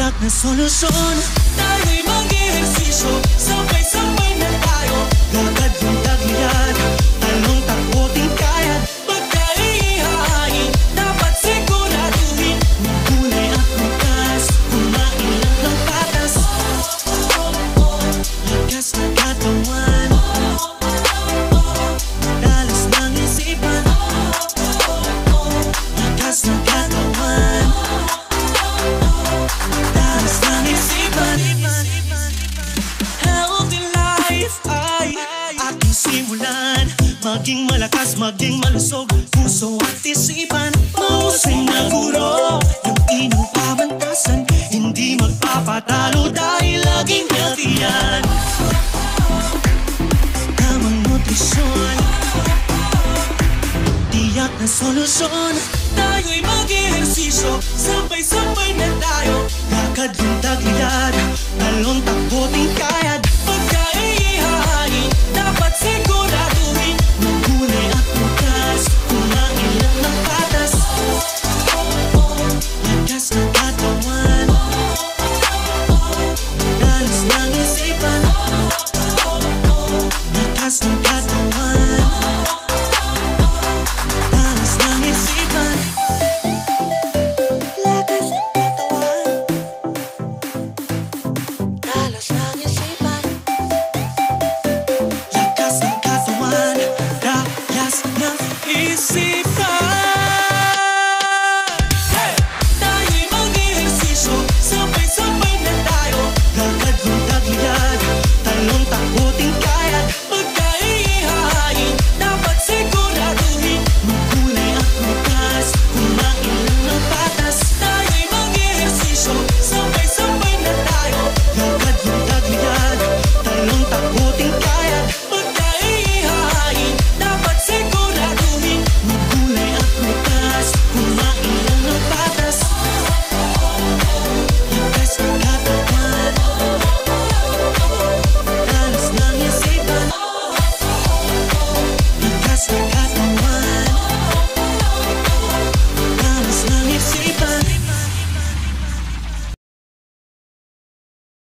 Tiyak na solusyon, tayo'y mag-ehersisyo. Sabay-sabay na tayo, lakad yung taglian. Talong takbo din kaya, pagka-ihahain dapat siguraduhin. Magkulay at bukas, kumain lang ng patas. Lakas na katawan, dalas ng isipan. Lakas na katawan, dalas ng isipan. Healthy life ay ating simulan. Maging malakas, maging malusog, puso at isipan. Mahusay na guro, yung inyong pamantasan. Hindi magpapatalo dahil laging healthy yan. Tamang nutrisyon, tiyak na solusyon. Tayo'y mag-ehersisyo, sabay-sabay na tayo.